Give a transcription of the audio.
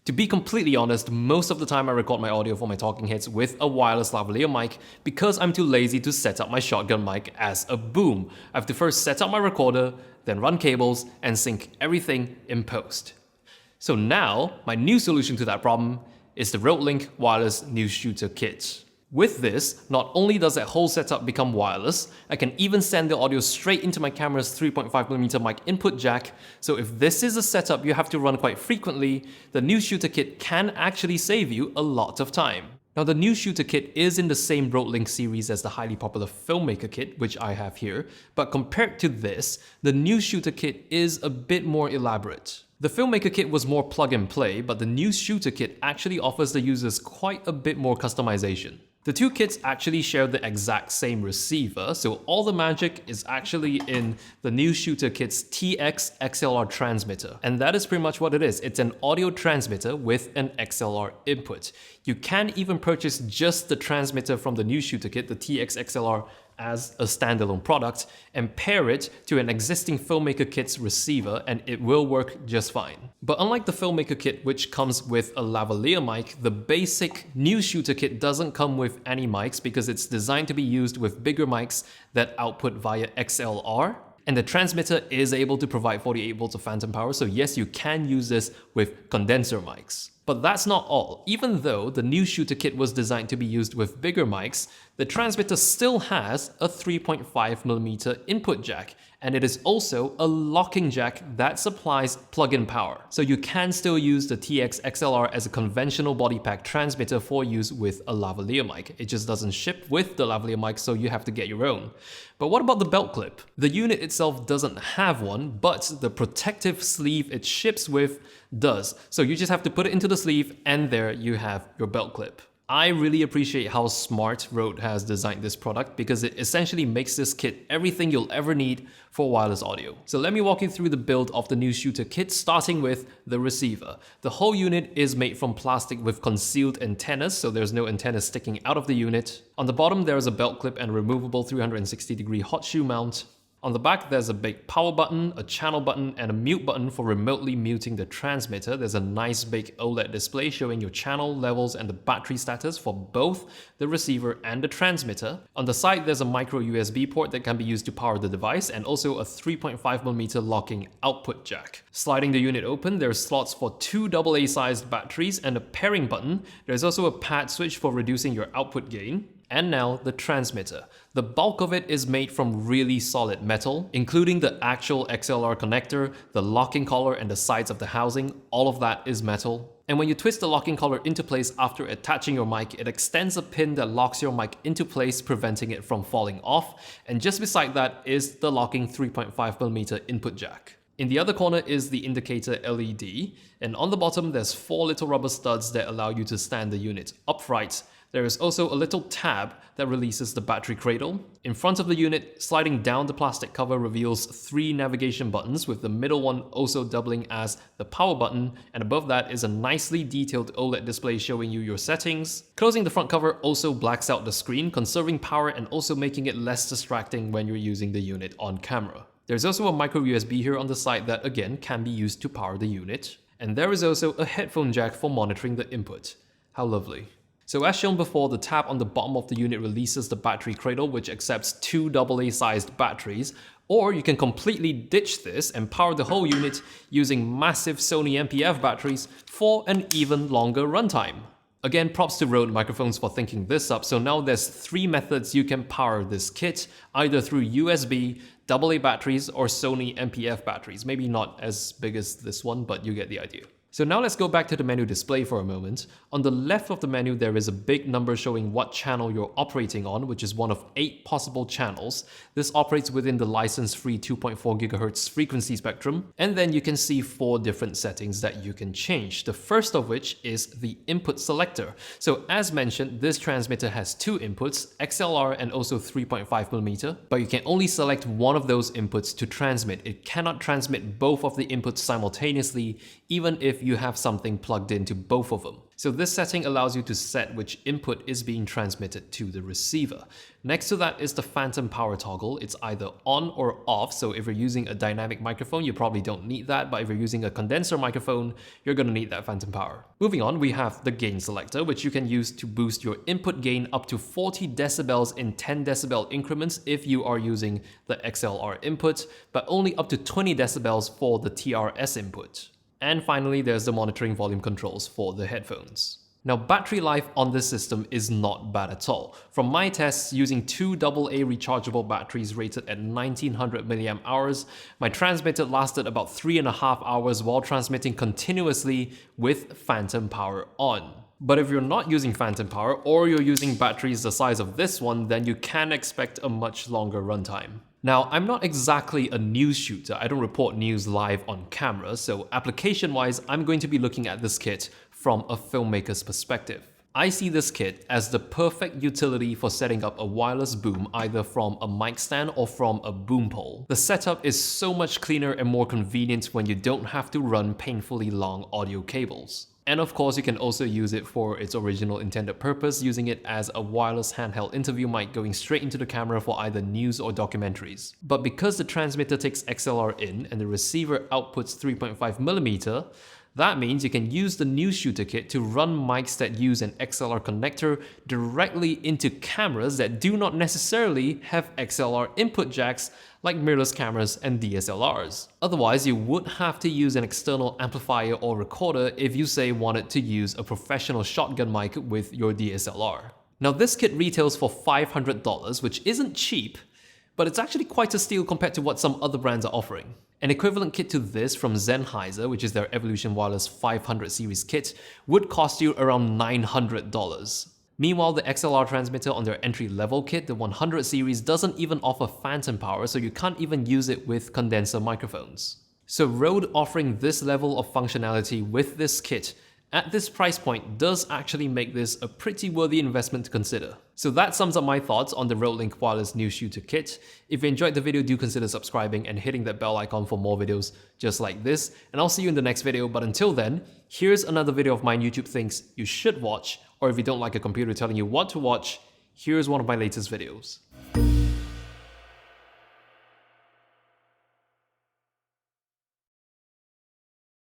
To be completely honest, most of the time I record my audio for my talking heads with a wireless lavalier mic because I'm too lazy to set up my shotgun mic as a boom. I have to first set up my recorder, then run cables, and sync everything in post. So now, my new solution to that problem is the Rodelink Wireless Newsshooter Kit. With this, not only does that whole setup become wireless, I can even send the audio straight into my camera's 3.5mm mic input jack, so if this is a setup you have to run quite frequently, the Newsshooter Kit can actually save you a lot of time. Now the Newsshooter Kit is in the same Rodelink series as the highly popular Filmmaker kit, which I have here, but compared to this, the Newsshooter Kit is a bit more elaborate. The Filmmaker kit was more plug and play, but the Newsshooter Kit actually offers the users quite a bit more customization. The two kits actually share the exact same receiver, so all the magic is actually in the Newsshooter Kit's TX XLR transmitter. And that is pretty much what it is. It's an audio transmitter with an XLR input. You can even purchase just the transmitter from the Newsshooter Kit, the TX XLR, as a standalone product and pair it to an existing Filmmaker kit's receiver and it will work just fine. But unlike the Filmmaker kit, which comes with a lavalier mic, the basic Newsshooter kit doesn't come with any mics because it's designed to be used with bigger mics that output via XLR. And the transmitter is able to provide 48 volts of phantom power, so yes, you can use this with condenser mics. But that's not all. Even though the Newsshooter Kit was designed to be used with bigger mics, the transmitter still has a 3.5mm input jack, and it is also a locking jack that supplies plug-in power. So you can still use the TX XLR as a conventional body pack transmitter for use with a lavalier mic. It just doesn't ship with the lavalier mic, so you have to get your own. But what about the belt clip? The unit itself doesn't have one, but the protective sleeve it ships with does. So you just have to put it into the sleeve and there you have your belt clip. I really appreciate how smart Rode has designed this product because it essentially makes this kit everything you'll ever need for wireless audio. So let me walk you through the build of the Newsshooter Kit, starting with the receiver. The whole unit is made from plastic with concealed antennas, so there's no antennas sticking out of the unit. On the bottom there is a belt clip and removable 360-degree hot shoe mount. On the back, there's a big power button, a channel button, and a mute button for remotely muting the transmitter. There's a nice big OLED display showing your channel levels and the battery status for both the receiver and the transmitter. On the side, there's a micro USB port that can be used to power the device, and also a 3.5mm locking output jack. Sliding the unit open, there's slots for two AA-sized batteries and a pairing button. There's also a pad switch for reducing your output gain. And now the transmitter. The bulk of it is made from really solid metal, including the actual XLR connector, the locking collar, and the sides of the housing. All of that is metal. And when you twist the locking collar into place after attaching your mic, it extends a pin that locks your mic into place, preventing it from falling off. And just beside that is the locking 3.5mm input jack. In the other corner is the indicator LED, and on the bottom there's 4 little rubber studs that allow you to stand the unit upright. There is also a little tab that releases the battery cradle. In front of the unit, sliding down the plastic cover reveals 3 navigation buttons, with the middle one also doubling as the power button, and above that is a nicely detailed OLED display showing you your settings. Closing the front cover also blacks out the screen, conserving power and also making it less distracting when you're using the unit on camera. There's also a micro USB here on the side that again can be used to power the unit. And there is also a headphone jack for monitoring the input. How lovely. So as shown before, the tab on the bottom of the unit releases the battery cradle, which accepts 2 AA-sized batteries, or you can completely ditch this and power the whole unit using massive Sony MPF batteries for an even longer runtime. Again, props to Rode Microphones for thinking this up. So now there's 3 methods you can power this kit, either through USB, AA batteries, or Sony MPF batteries. Maybe not as big as this one, but you get the idea. So now let's go back to the menu display for a moment. On the left of the menu, there is a big number showing what channel you're operating on, which is one of 8 possible channels. This operates within the license-free 2.4 GHz frequency spectrum. And then you can see 4 different settings that you can change. The first of which is the input selector. So as mentioned, this transmitter has 2 inputs, XLR and also 3.5mm, but you can only select one of those inputs to transmit. It cannot transmit both of the inputs simultaneously, even if you have something plugged into both of them. So this setting allows you to set which input is being transmitted to the receiver. Next to that is the phantom power toggle. It's either on or off, so if you're using a dynamic microphone, you probably don't need that, but if you're using a condenser microphone, you're going to need that phantom power. Moving on, we have the gain selector, which you can use to boost your input gain up to 40 decibels in 10 decibel increments if you are using the XLR input, but only up to 20 decibels for the TRS input. And finally, there's the monitoring volume controls for the headphones. Now, battery life on this system is not bad at all. From my tests using two AA rechargeable batteries rated at 1900 mAh, my transmitter lasted about 3.5 hours while transmitting continuously with phantom power on. But if you're not using phantom power or you're using batteries the size of this one, then you can expect a much longer runtime. Now, I'm not exactly a news shooter, I don't report news live on camera, so application-wise, I'm going to be looking at this kit from a filmmaker's perspective. I see this kit as the perfect utility for setting up a wireless boom either from a mic stand or from a boom pole. The setup is so much cleaner and more convenient when you don't have to run painfully long audio cables. And of course, you can also use it for its original intended purpose, using it as a wireless handheld interview mic going straight into the camera for either news or documentaries. But because the transmitter takes XLR in and the receiver outputs 3.5mm, that means you can use the Newsshooter Kit to run mics that use an XLR connector directly into cameras that do not necessarily have XLR input jacks like mirrorless cameras and DSLRs. Otherwise, you would have to use an external amplifier or recorder if you say wanted to use a professional shotgun mic with your DSLR. Now this kit retails for $500, which isn't cheap, but it's actually quite a steal compared to what some other brands are offering. An equivalent kit to this from Sennheiser, which is their Evolution Wireless 500 series kit, would cost you around $900. Meanwhile, the XLR transmitter on their entry-level kit, the 100 series, doesn't even offer phantom power, so you can't even use it with condenser microphones. So Rode offering this level of functionality with this kit at this price point does actually make this a pretty worthy investment to consider. So that sums up my thoughts on the Rodelink Wireless Newsshooter Kit. If you enjoyed the video, do consider subscribing and hitting that bell icon for more videos just like this, and I'll see you in the next video. But until then, here's another video of mine YouTube thinks you should watch, or if you don't like a computer telling you what to watch, here's one of my latest videos.